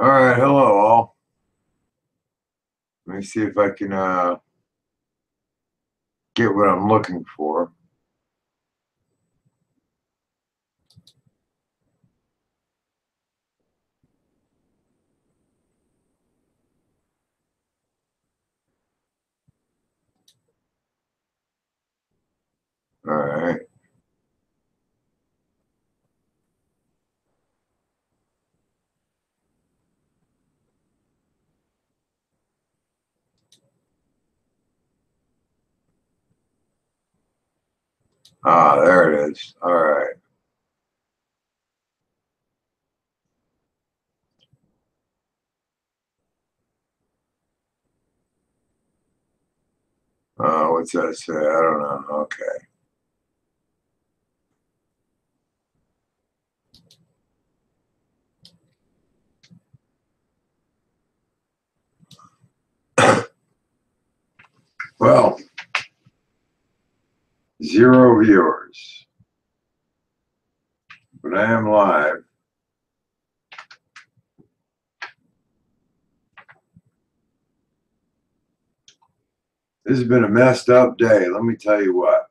All right, hello all. Let me see if I can get what I'm looking for. All right. Ah, there it is. All right. What's that say? I don't know. Okay. Well, 0 viewers, but I am live. This has been a messed up day. Let me tell you what.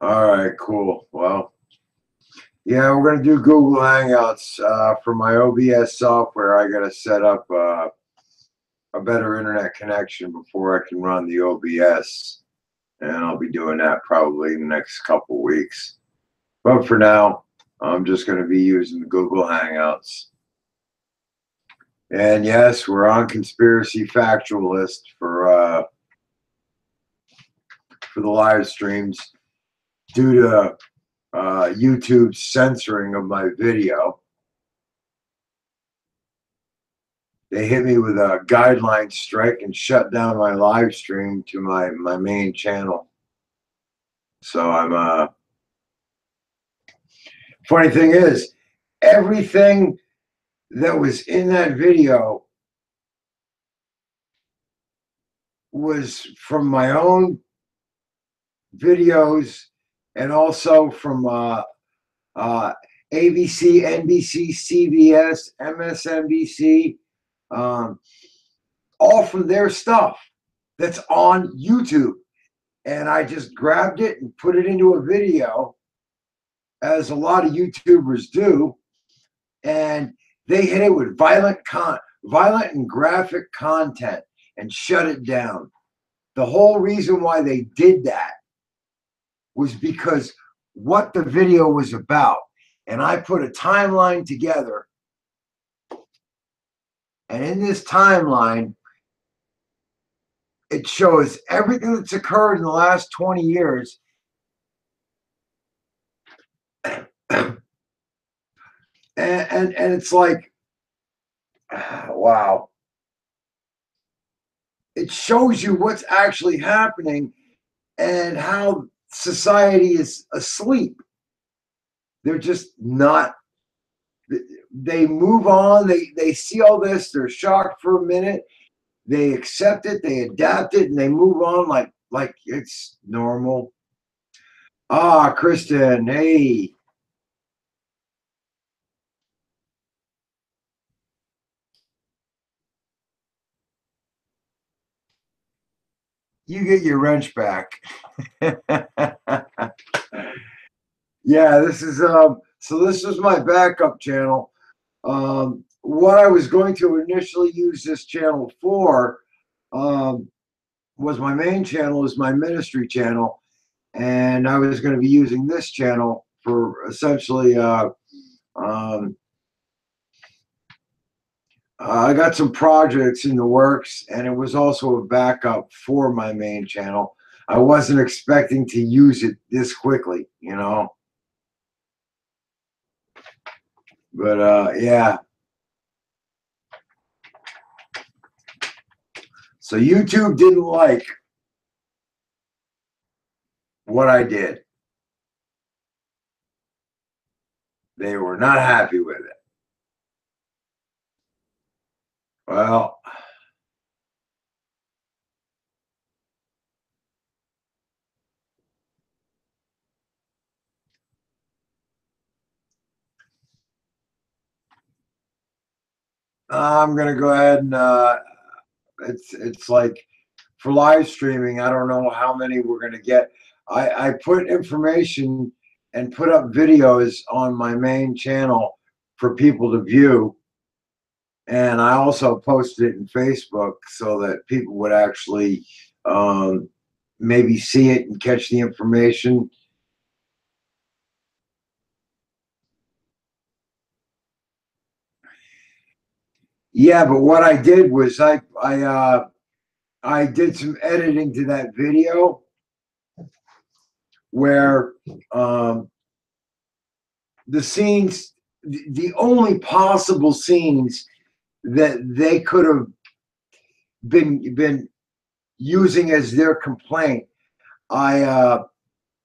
All right, cool. Well, yeah, we're going to do Google Hangouts. For my OBS software, I got to set up a better internet connection before I can run the OBS. And I'll be doing that probably in the next couple weeks. But for now, I'm just going to be using the Google Hangouts. And yes, we're on Conspiracy Factualist for the live streams due to YouTube's censoring of my video. They hit me with a guideline strike and shut down my live stream to my main channel. So I'm funny thing is, everything that was in that video was from my own videos and also from ABC, NBC, CBS, MSNBC, all from their stuff that's on YouTube. And I just grabbed it and put it into a video, as a lot of YouTubers do, and they hit it with violent and graphic content and shut it down. The whole reason why they did that was because what the video was about. And I put a timeline together. And in this timeline, it shows everything that's occurred in the last 20 years. and it's like, wow. It shows you what's actually happening and how society is asleep. They're just not. They move on. They see all this. They're shocked for a minute. They accept it. They adapt it, and they move on like it's normal. Ah, Kristen, hey. You get your wrench back. Yeah, this is so this was my backup channel. What I was going to initially use this channel for was my main channel, is my ministry channel, and I was going to be using this channel for essentially I got some projects in the works, and it was also a backup for my main channel. I wasn't expecting to use it this quickly, you know. But yeah. So YouTube didn't like what I did. They were not happy with it. Well, I'm gonna go ahead and it's like for live streaming. I don't know how many we're gonna get. I put information and put up videos on my main channel for people to view, and I also posted it in Facebook so that people would actually maybe see it and catch the information. Yeah, but what I did was I did some editing to that video where the scenes, the only possible scenes that they could have been using as their complaint, I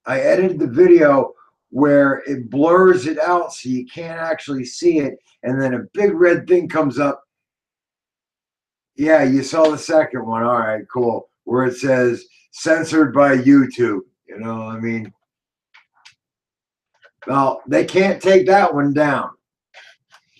edited the video where it blurs it out so you can't actually see it, and then a big red thing comes up. Yeah, you saw the second one. All right, cool. Where it says censored by YouTube. You know, I mean, well, they can't take that one down.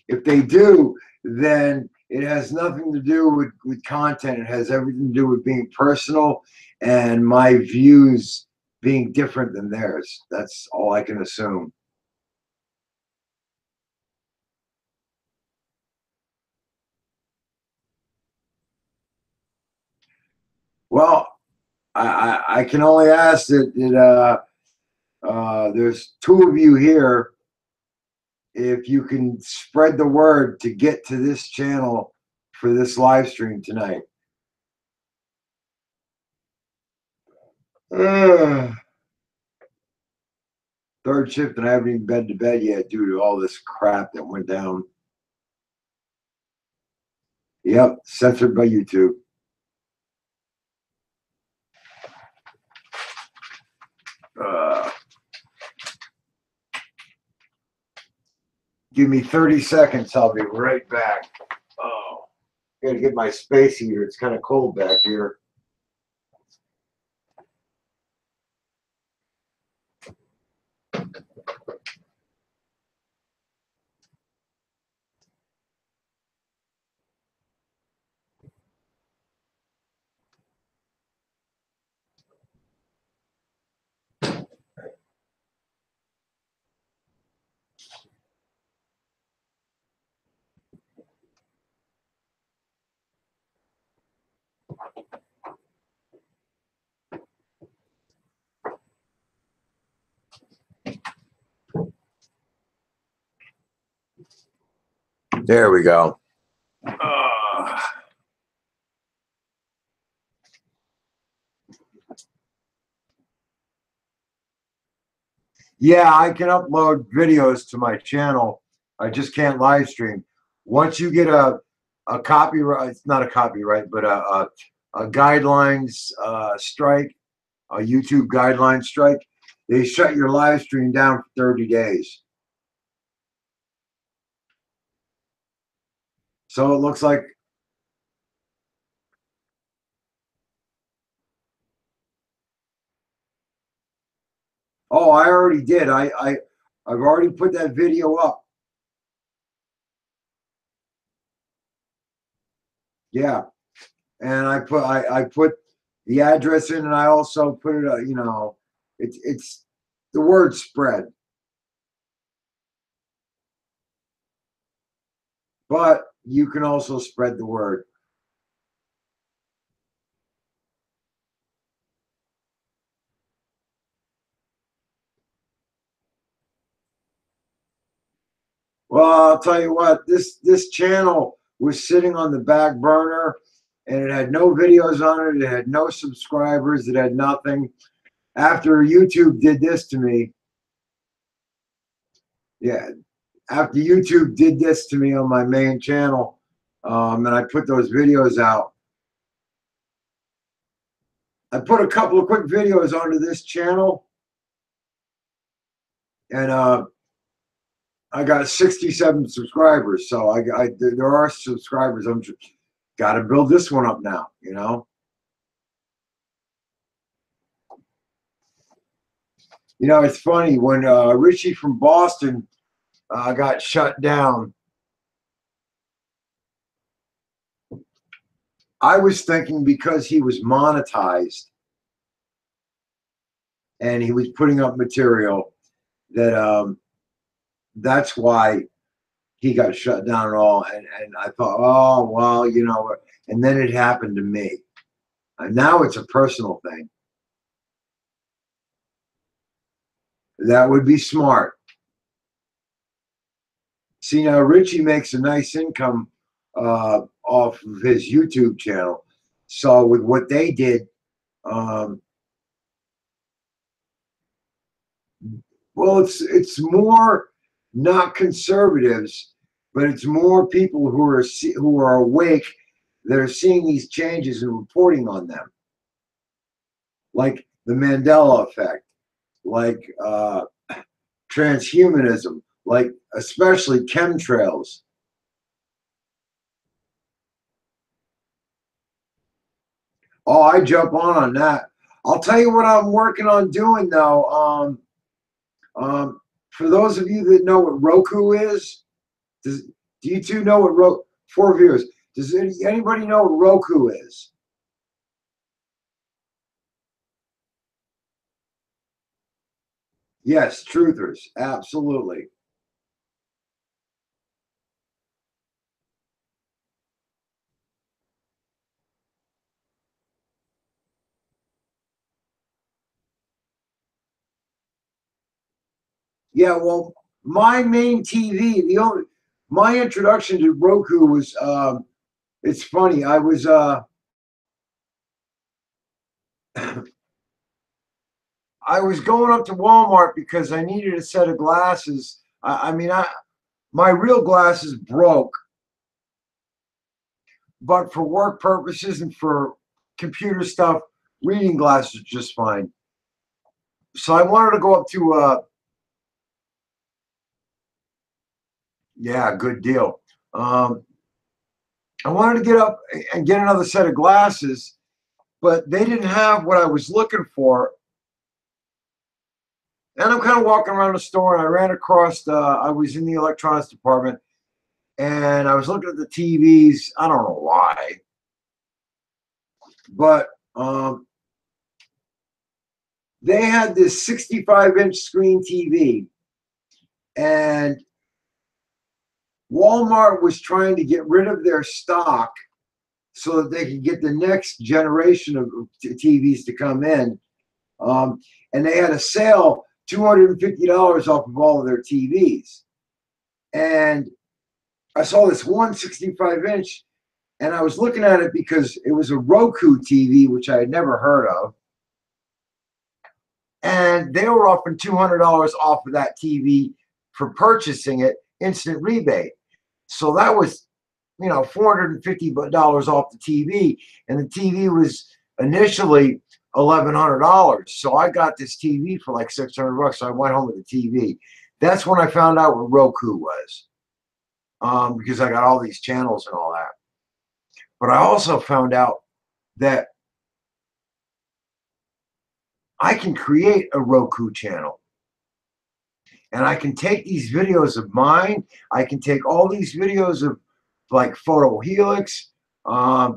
If they do, then it has nothing to do with content. It has everything to do with being personal and my views being different than theirs. That's all I can assume. Well, I can only ask that there's two of you here. If you can spread the word to get to this channel for this live stream tonight. Third shift, and I haven't even been to bed yet due to all this crap that went down. Yep, censored by YouTube. Give me 30 seconds. I'll be right back. Oh, gotta get my space heater. It's kind of cold back here. There we go. Yeah, I can upload videos to my channel. I just can't live stream. Once you get a copyright, it's not a copyright, but a guidelines strike, a YouTube guideline strike, they shut your live stream down for 30 days. So it looks like, oh, I already did. I've already put that video up. Yeah, and I put the address in, and I also put it. You know, it's the word spread, but you can also spread the word. Well, I'll tell you what, this channel was sitting on the back burner, and it had no videos on it. It had no subscribers. It had nothing. After YouTube did this to me, yeah, after YouTube did this to me on my main channel, and I put those videos out, I put a couple of quick videos onto this channel, and I got 67 subscribers. So there are subscribers. I'm just got to build this one up now, you know. You know, it's funny when Richie from Boston got shut down. I was thinking because he was monetized and he was putting up material that that's why he got shut down and all. And I thought, oh well, you know. And then it happened to me. And now it's a personal thing. That would be smart. See, now Richie makes a nice income off of his YouTube channel. So with what they did, um, well, it's more not conservatives, but it's more people who are awake that are seeing these changes and reporting on them, like the Mandela effect, like transhumanism, like especially chemtrails. Oh, I jump on that. I'll tell you what I'm working on doing though. For those of you that know what Roku is, do you two know what Roku? 4 viewers. Does anybody know what Roku is? Yes, truthers, absolutely. Yeah, well, my main TV, the only my introduction to Roku was it's funny. I was I was going up to Walmart because I needed a set of glasses. I mean, my real glasses broke, but for work purposes and for computer stuff, reading glasses are just fine. So I wanted to go up to yeah, good deal. Um, I wanted to get up and get another set of glasses, but they didn't have what I was looking for. And I'm kind of walking around the store, and I ran across. I was in the electronics department, and I was looking at the TVs. I don't know why, but they had this 65-inch screen TV, and Walmart was trying to get rid of their stock so that they could get the next generation of TVs to come in. And they had a sale, $250 off of all of their TVs. And I saw this 165-inch, and I was looking at it because it was a Roku TV, which I had never heard of. And they were offering $200 off of that TV for purchasing it, instant rebate. So that was, $450 off the TV, and the TV was initially $1,100. So I got this TV for like $600. So I went home with the TV. That's when I found out what Roku was, because I got all these channels and all that. But I also found out that I can create a Roku channel. And I can take these videos of mine. I can take all these videos of like Photo Helix. I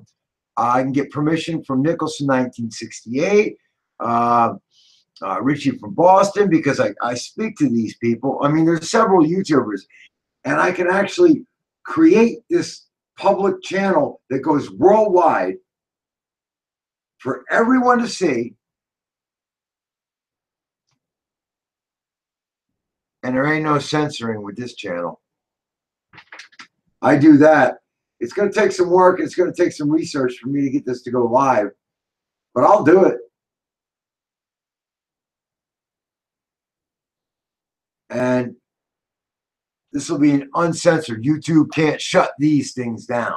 can get permission from Nicholson 1968, Richie from Boston, because I speak to these people. I mean, there's several YouTubers, and I can actually create this public channel that goes worldwide for everyone to see. And there ain't no censoring with this channel. I do that. It's going to take some work. It's going to take some research for me to get this to go live, but I'll do it. And this will be an uncensored. YouTube can't shut these things down.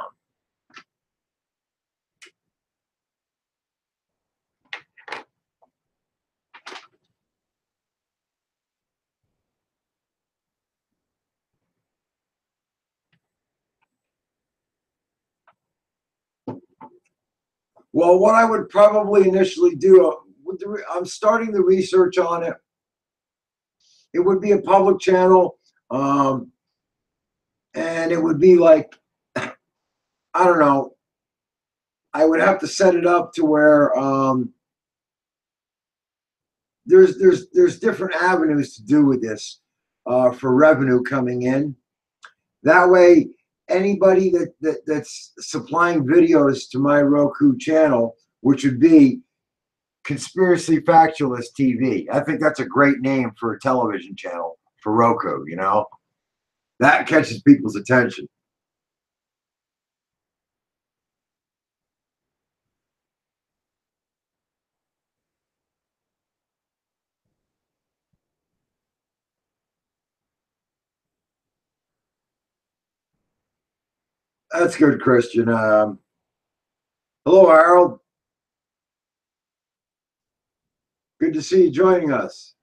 Well, what I would probably initially do, I'm starting the research on it. It would be a public channel, and it would be like, I don't know, I would have to set it up to where there's different avenues to do with this for revenue coming in. That way, anybody that's supplying videos to my Roku channel, which would be Conspiracy Factualist TV. I think that's a great name for a television channel for Roku, you know? That catches people's attention. That's good, Christian. Hello, Harold. Good to see you joining us.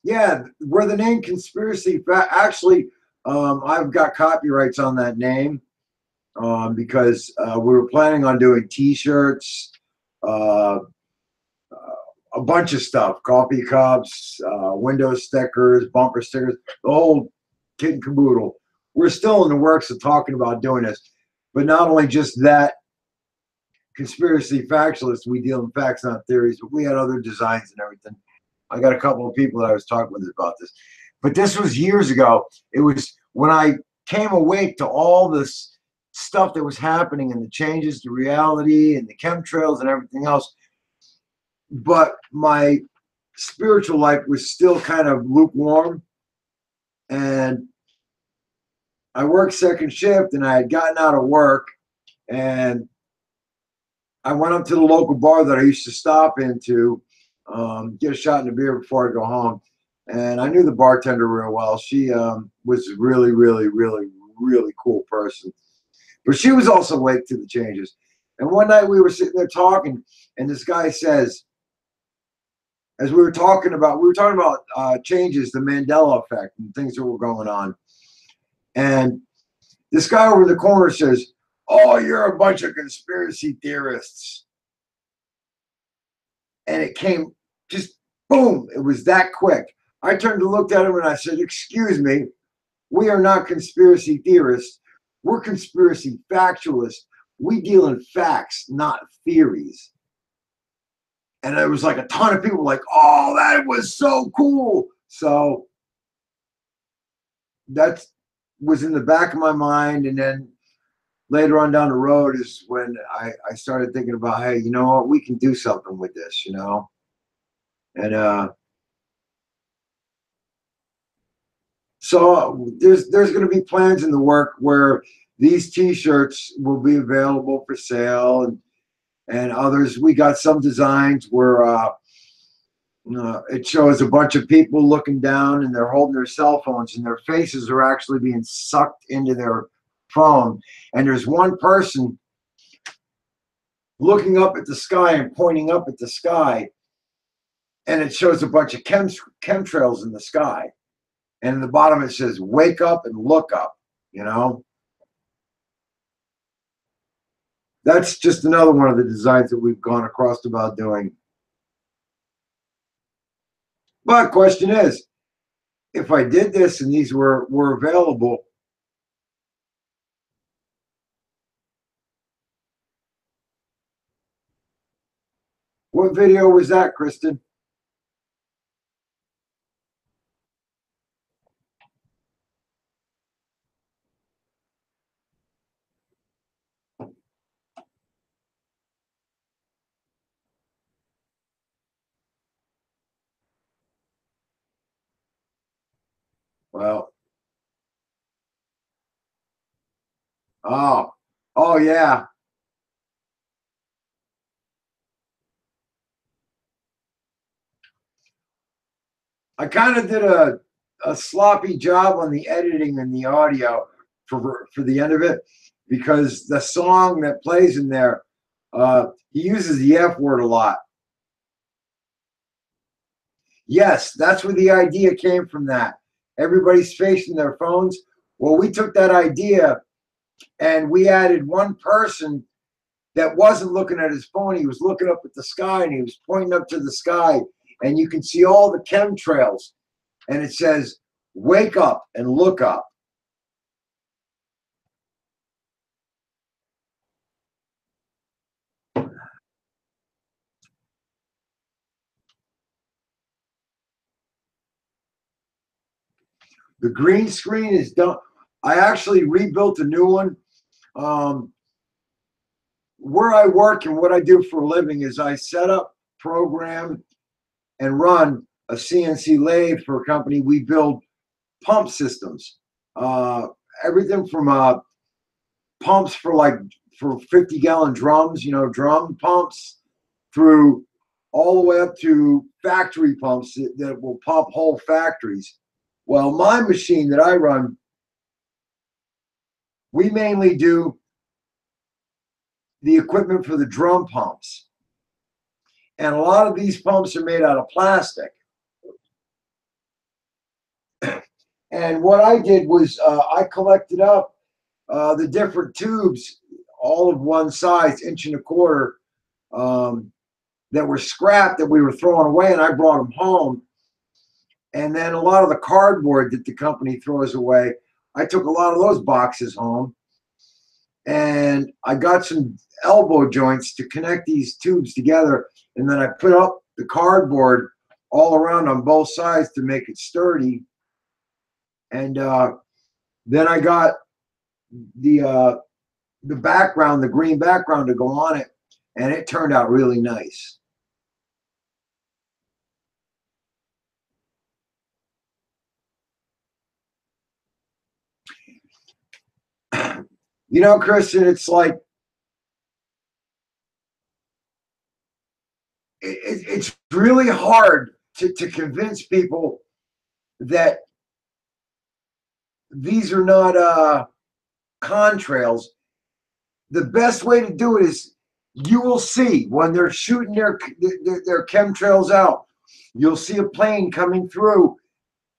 Yeah, where the name Conspiracy actually, I've got copyrights on that name because we were planning on doing T-shirts, uh, a bunch of stuff, coffee cups, window stickers, bumper stickers, the whole kit and caboodle. We're still in the works of talking about doing this, but not only just that, Conspiracy Factualist, we deal in facts, not theories, but we had other designs and everything. I got a couple of people that I was talking with about this, but this was years ago. It was when I came awake to all this stuff that was happening and the changes to reality and the chemtrails and everything else. But my spiritual life was still kind of lukewarm, and I worked second shift, and I had gotten out of work, and I went up to the local bar that I used to stop into, get a shot in the beer before I go home. And I knew the bartender real well. She was really, really, really, really cool person. But she was also awake to the changes. And one night we were sitting there talking, and this guy says, as we were talking about changes, the Mandela effect, and things that were going on. And this guy over in the corner says, "Oh, you're a bunch of conspiracy theorists." And it came just boom. It was that quick. I turned and looked at him and I said, "Excuse me, we are not conspiracy theorists. We're conspiracy factualists. We deal in facts, not theories." And it was like a ton of people like, "Oh, that was so cool." So that was in the back of my mind. And then later on down the road is when I started thinking about, hey, you know what, we can do something with this, you know? And so there's going to be plans in the work where these T-shirts will be available for sale, and others. We got some designs where it shows a bunch of people looking down and they're holding their cell phones, and their faces are actually being sucked into their phone. And there's one person looking up at the sky and pointing up at the sky, and it shows a bunch of chemtrails in the sky. And in the bottom it says, "Wake up and look up," you know? That's just another one of the designs that we've gone across about doing. But question is, if I did this and these were available, what video was that, Kristen? Well, oh, oh yeah. I kind of did a sloppy job on the editing and the audio for the end of it, because the song that plays in there, he uses the F word a lot. Yes, that's where the idea came from. That everybody's facing their phones. Well, we took that idea and we added one person that wasn't looking at his phone. He was looking up at the sky, and he was pointing up to the sky, and you can see all the chemtrails, and it says, "Wake up and look up." The green screen is done. I actually rebuilt a new one. Um, where I work and what I do for a living is I set up, program, and run a CNC lathe for a company. We build pump systems, uh, everything from pumps for 50-gallon drums, drum pumps, through all the way up to factory pumps that will pump whole factories. Well, my machine that I run, we mainly do the equipment for the drum pumps. And a lot of these pumps are made out of plastic. And what I did was I collected up the different tubes, all of one size, 1.25 inches, that were scrapped that we were throwing away, and I brought them home. And then a lot of the cardboard that the company throws away, I took a lot of those boxes home, and I got some elbow joints to connect these tubes together, and then I put up the cardboard all around on both sides to make it sturdy. And then I got the background, the green background, to go on it, and it turned out really nice. Kristen, it's like it's really hard to convince people that these are not contrails. The best way to do it is, you will see when they're shooting their chemtrails out, you'll see a plane coming through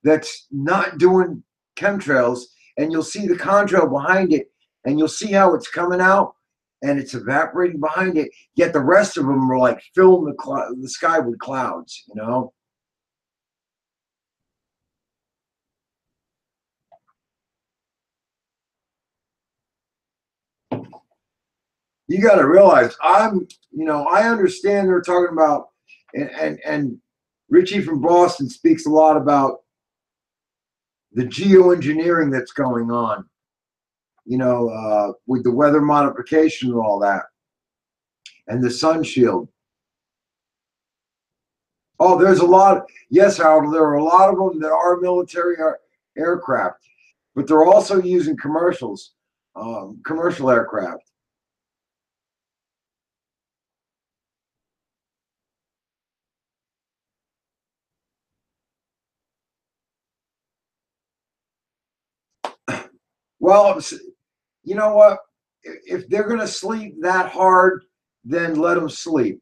that's not doing chemtrails, and you'll see the contrail behind it, and you'll see how it's coming out and it's evaporating behind it, yet the rest of them are like filling the sky with clouds. You got to realize, I understand they're talking about, and Richie from Boston speaks a lot about the geoengineering that's going on, with the weather modification and all that, and the sun shield. Oh, there's a lot. Yes, Harold, there are a lot of them that are military aircraft, but they're also using commercial aircraft. Well, you know what? If they're going to sleep that hard, then let them sleep.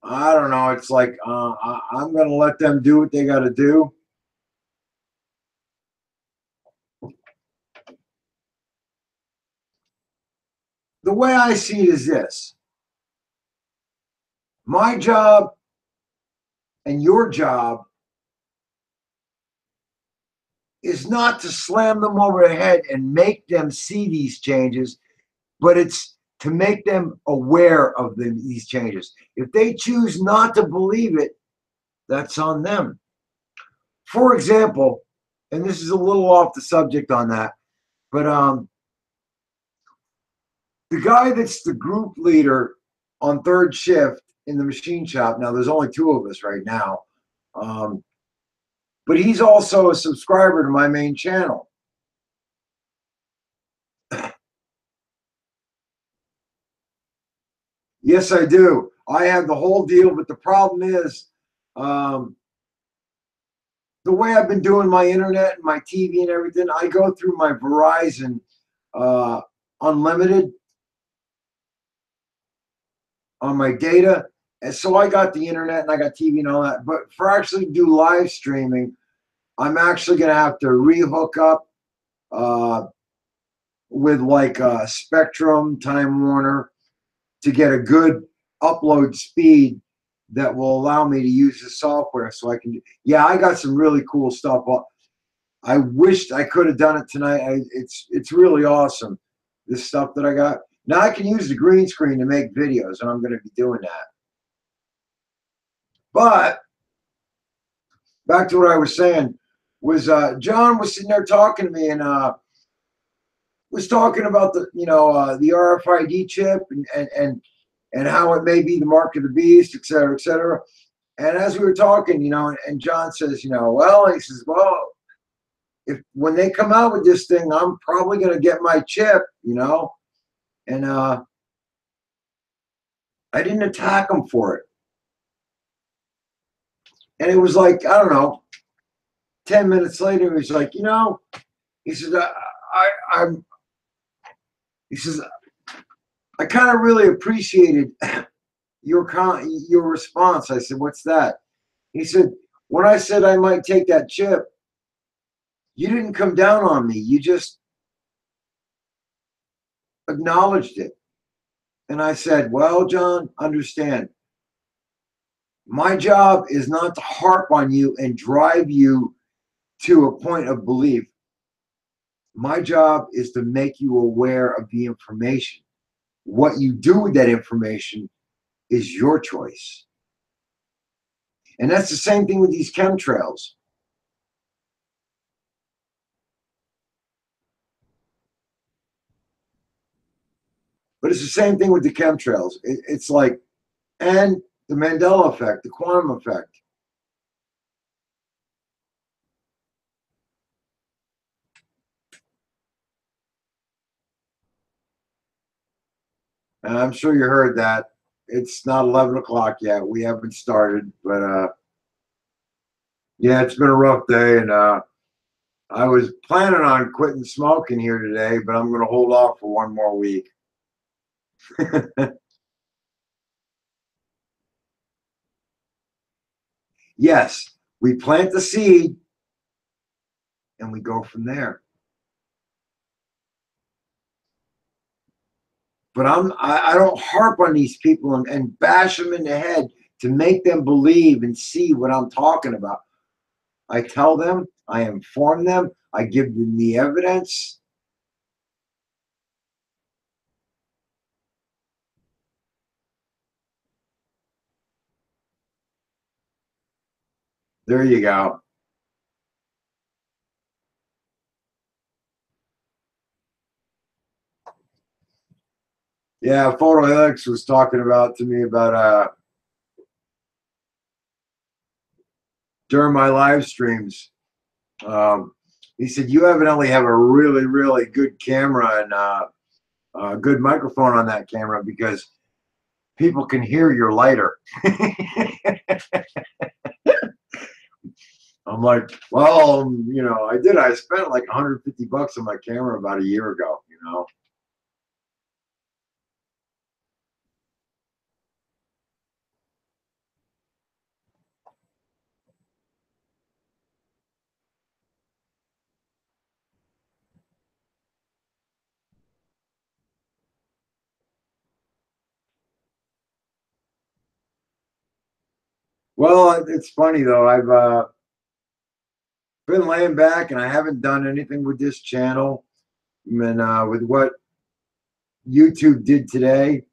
I don't know. It's like, I'm going to let them do what they got to do. The way I see it is this: my job and your job is not to slam them over the head and make them see these changes, but it's to make them aware of these changes. If they choose not to believe it, that's on them. For example, and this is a little off the subject on that, but the guy that's the group leader on third shift in the machine shop, now there's only 2 of us right now, but he's also a subscriber to my main channel. Yes, I do. I have the whole deal, but the problem is, the way I've been doing my internet and my TV and everything, I go through my Verizon Unlimited. on my data. And so I got the internet and I got TV and all that. But for actually do live streaming, I'm actually going to have to re-hook up uh, with like Spectrum, Time Warner to get a good upload speed that will allow me to use the software so I can. Yeah, I got some really cool stuff. I wished I could have done it tonight. It's really awesome, this stuff that I got. Now I can use the green screen to make videos, and I'm going to be doing that. But back to what I was saying was John was sitting there talking to me and was talking about the RFID chip and how it may be the mark of the beast, et cetera, et cetera. And as we were talking, and John says, well, he says, well, if when they come out with this thing, I'm probably going to get my chip, and I didn't attack him for it. And it was like, I don't know, 10 minutes later, he was like, he says, I'm, he says, I kind of really appreciated your response. I said, what's that? He said, when I said I might take that chip, you didn't come down on me. You just acknowledged it. And I said, well, John, understand. My job is not to harp on you and drive you to a point of belief. My job is to make you aware of the information. What you do with that information is your choice. And that's the same thing with these chemtrails. But it's the same thing with the chemtrails. It's like, and the Mandela effect, the quantum effect. And I'm sure you heard that. It's not 11 o'clock yet. We haven't started, but yeah, it's been a rough day. And I was planning on quitting smoking here today, but I'm going to hold off for one more week. Yes, we plant the seed and we go from there. But I don't harp on these people and bash them in the head to make them believe and see what I'm talking about. I tell them, I inform them, I give them the evidence. There you go. Yeah, Photo Helix was talking about to me about during my live streams. Um, he said you evidently have a really, really good camera and a good microphone on that camera because people can hear your lighter. I'm like, well, I did. I spent like 150 bucks on my camera about a year ago. Well, it's funny though. I've been laying back and I haven't done anything with this channel. And with what YouTube did today,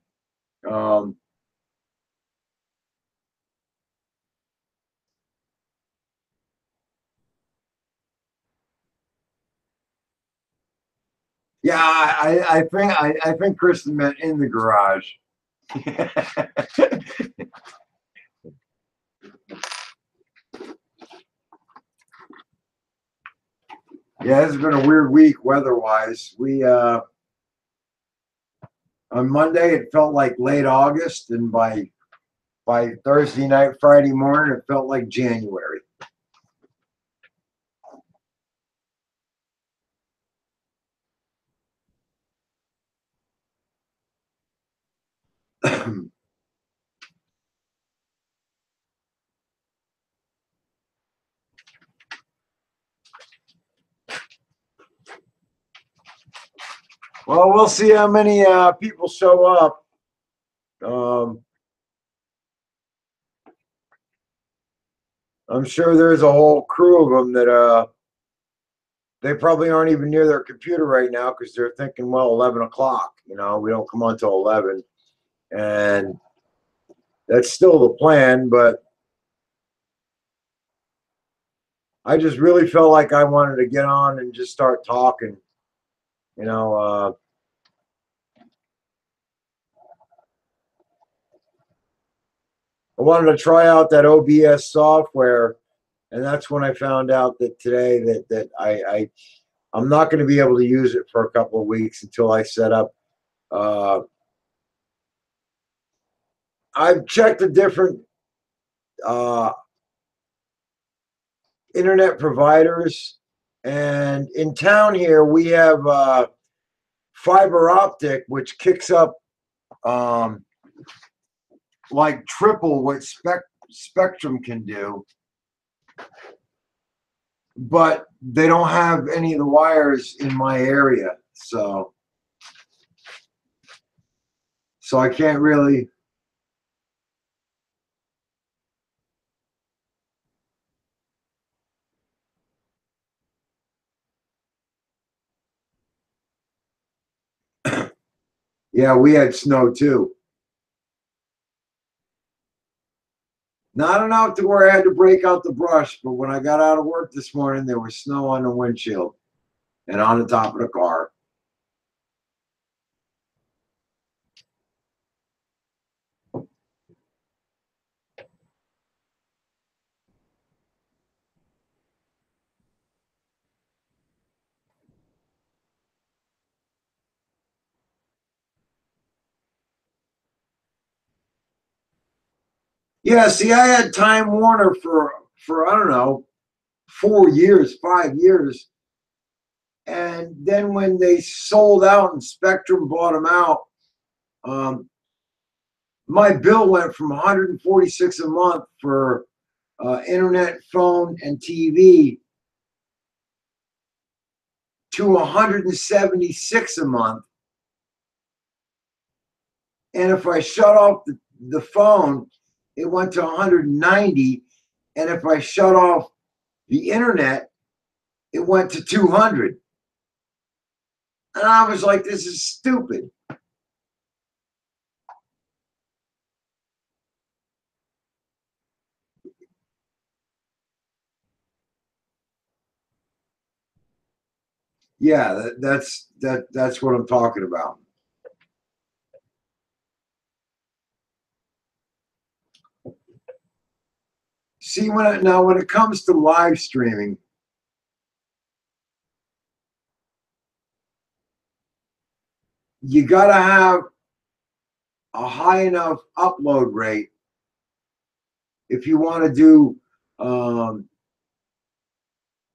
um, yeah, I think Kristen meant in the garage. Yeah, this has been a weird week weather-wise. We on Monday it felt like late August, and by Thursday night, Friday morning, it felt like January. Well, we'll see how many people show up. Um, I'm sure there's a whole crew of them that they probably aren't even near their computer right now because they're thinking, well, 11 o'clock. You know, we don't come on till 11, and that's still the plan. But I just really felt like I wanted to get on and just start talking. You know, I wanted to try out that OBS software, and that's when I found out that today that I'm not going to be able to use it for a couple of weeks until I set up. Uh, I've checked the different uh, internet providers, and in town here we have fiber optic, which kicks up um, like triple what Spectrum can do, but they don't have any of the wires in my area, so I can't really. Yeah, we had snow too. Not enough to where I had to break out the brush, but when I got out of work this morning, there was snow on the windshield and on the top of the car. Yeah, see, I had Time Warner for I don't know 4 years, 5 years, and then when they sold out and Spectrum bought them out, um, my bill went from 146 a month for internet, phone, and TV to 176 a month. And if I shut off the phone, it went to 190. And if I shut off the internet, it went to 200. And I was like, this is stupid. Yeah, that's what I'm talking about. See, when it comes to live streaming, you got to have a high enough upload rate if you want to do um,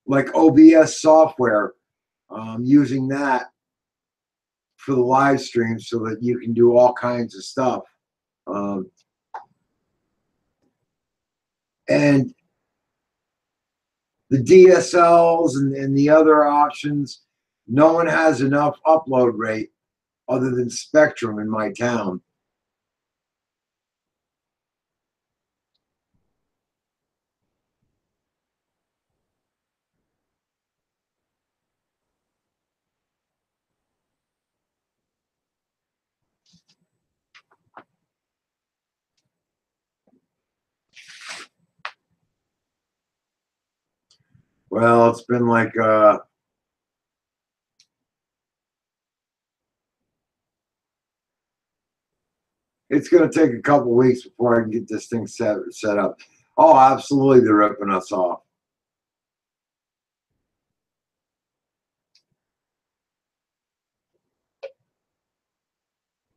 like OBS software, using that for the live stream so that you can do all kinds of stuff. Um, and the DSLs and the other options, no one has enough upload rate other than Spectrum in my town. Well, it's been like it's going to take a couple weeks before I can get this thing set up. Oh, absolutely, they're ripping us off.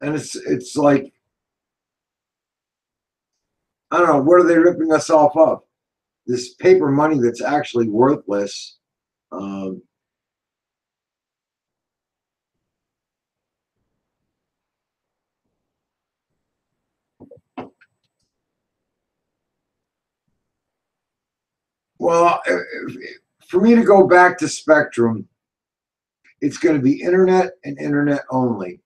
And it's like, I don't know, what are they ripping us off of? This paper money that's actually worthless. Um, well, for me to go back to Spectrum, It's going to be internet and internet only.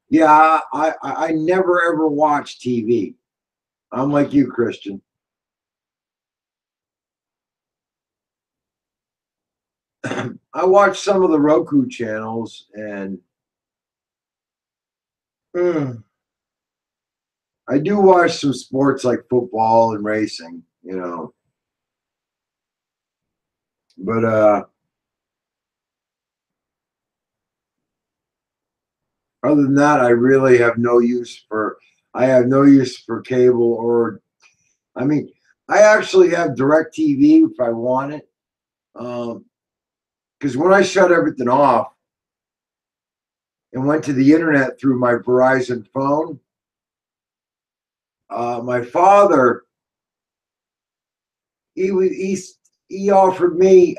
Yeah, I never ever watch TV. I'm like you, Christian. I watch some of the Roku channels, and uh, I do watch some sports like football and racing, you know. But other than that, I really have no use for. I have no use for cable, or I mean, I actually have Direct TV if I want it. Because when I shut everything off and went to the internet through my Verizon phone, my father he was he offered me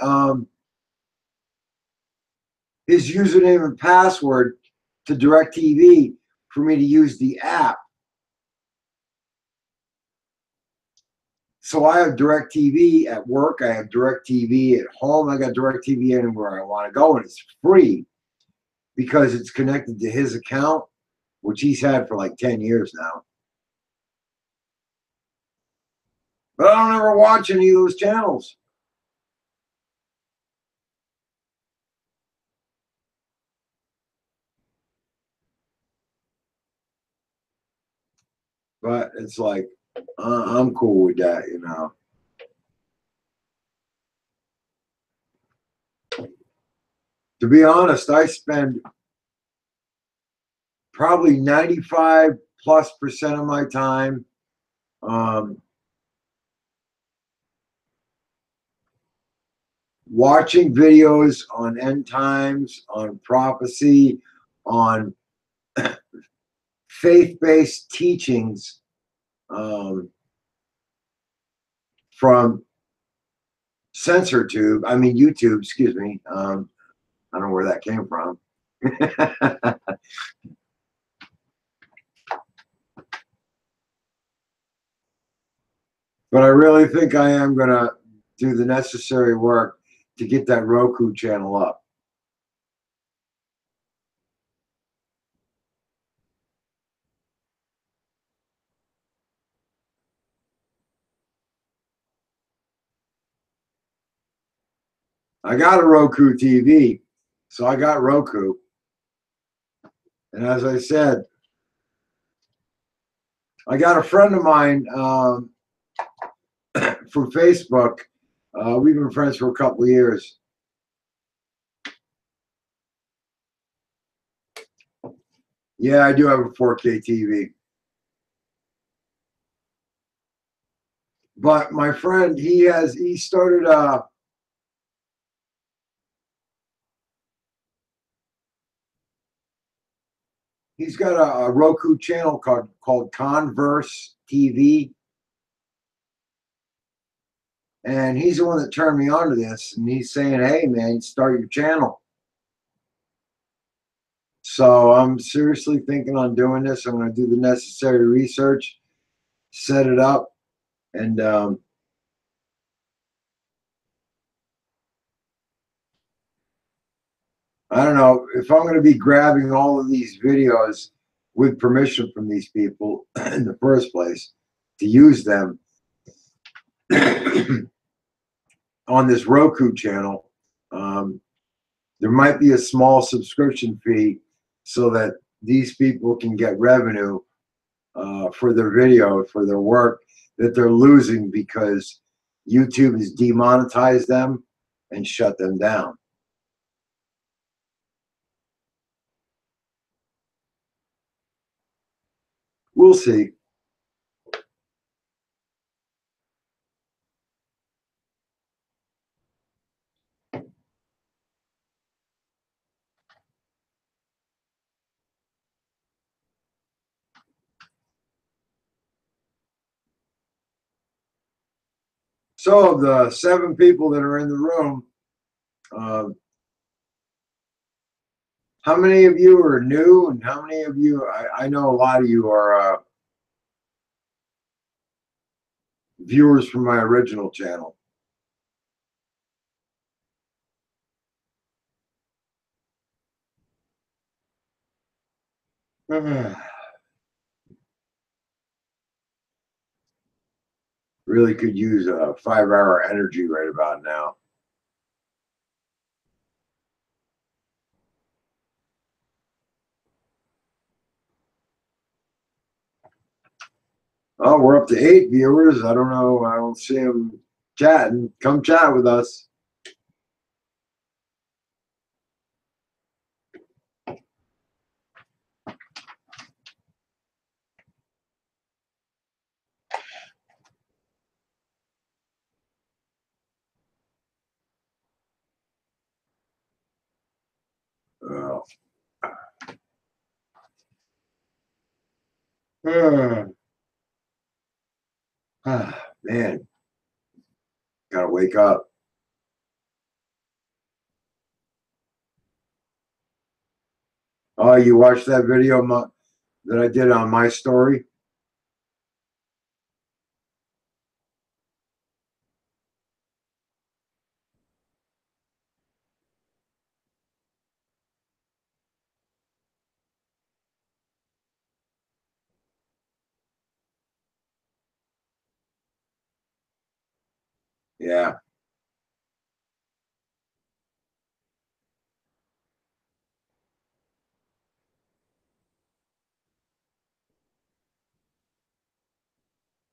his username and password to DirecTV for me to use the app. So I have DirecTV at work. I have DirecTV at home. I got DirecTV anywhere I want to go, and it's free because it's connected to his account, which he's had for like 10 years now. But I don't ever watch any of those channels. But it's like, I'm cool with that, you know. To be honest, I spend probably 95+% of my time um, watching videos on end times, on prophecy, on faith-based teachings um, from YouTube, excuse me. I don't know where that came from. But I really think I am going to do the necessary work to get that Roku channel up. I got a Roku TV, so I got Roku. And as I said, I got a friend of mine from Facebook. We've been friends for a couple of years. Yeah, I do have a 4K TV. But my friend, he started he's got a Roku channel called Converse TV. And he's the one that turned me on to this. And he's saying, hey, man, start your channel. So I'm seriously thinking on doing this. I'm going to do the necessary research, set it up, and I don't know if I'm going to be grabbing all of these videos with permission from these people in the first place to use them on this Roku channel. Um, there might be a small subscription fee so that these people can get revenue for their video, for their work that they're losing because YouTube has demonetized them and shut them down. We'll see. So, of the 7 people that are in the room, uh, How many of you are new, and how many of you? I know a lot of you are viewers from my original channel. Really could use a 5-hour energy right about now. Oh, we're up to 8 viewers. I don't know. I don't see them chatting. Come chat with us. Oh. Man, gotta wake up. Oh, you watched that video that I did on my story? Yeah.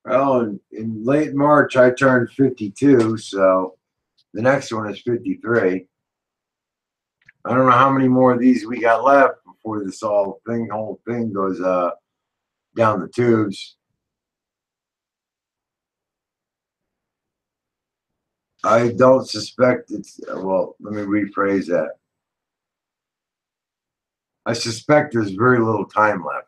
Well, in late March, I turned 52, so the next one is 53. I don't know how many more of these we got left before this whole thing goes down the tubes. I don't suspect it's, well, let me rephrase that. I suspect there's very little time left.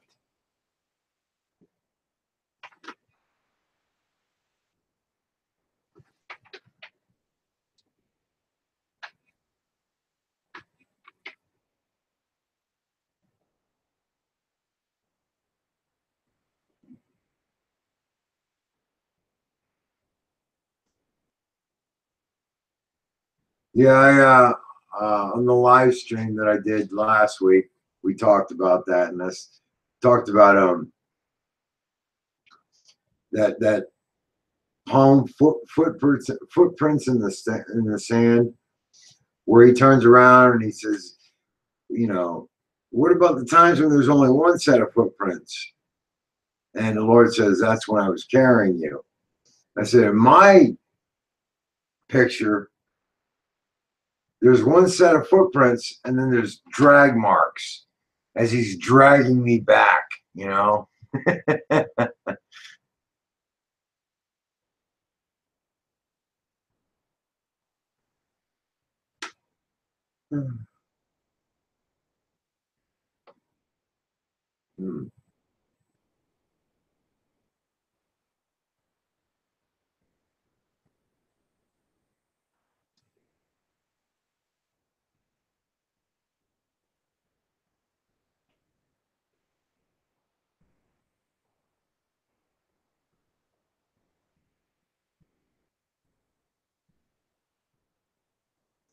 Yeah, on the live stream that I did last week, we talked about that, and this talked about that palm footprints in the sand, where he turns around and he says, you know, what about the times when there's only one set of footprints? And the Lord says, that's when I was carrying you. I said, in my picture, there's one set of footprints, and then there's drag marks as he's dragging me back, you know?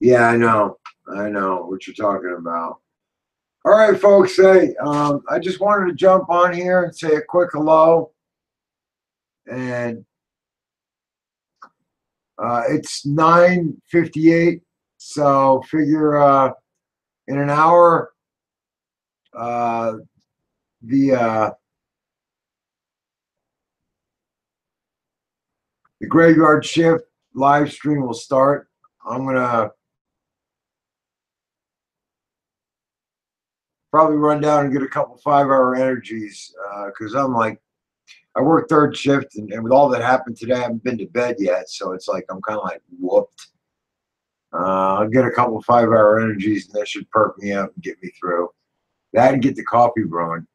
Yeah, I know. I know what you're talking about. All right, folks. Hey, I just wanted to jump on here and say a quick hello. And it's 9:58, so figure in an hour uh, the the graveyard shift live stream will start. I'm gonna probably run down and get a couple 5-hour energies because I'm like, I work third shift, and with all that happened today, I haven't been to bed yet, so it's like I'm kind of like whooped. I'll get a couple 5-hour energies, and that should perk me up and get me through that and get the coffee brewing.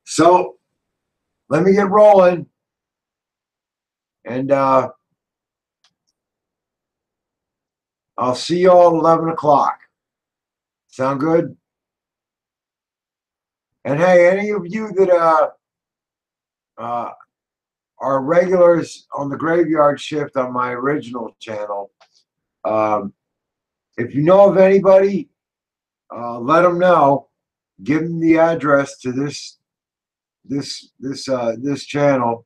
So let me get rolling. And I'll see you all at 11 o'clock. Sound good? And hey, any of you that uh, are regulars on the graveyard shift on my original channel, if you know of anybody, let them know. Give them the address to this channel,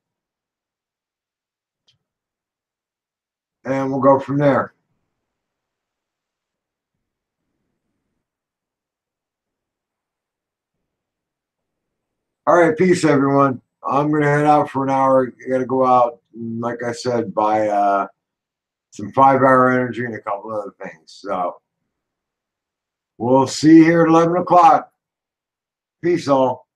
and we'll go from there. All right, peace, everyone. I'm gonna head out for an hour. I gotta go out, and like I said, buy some 5-hour energy and a couple other things. So we'll see you here at 11 o'clock. Peace, all.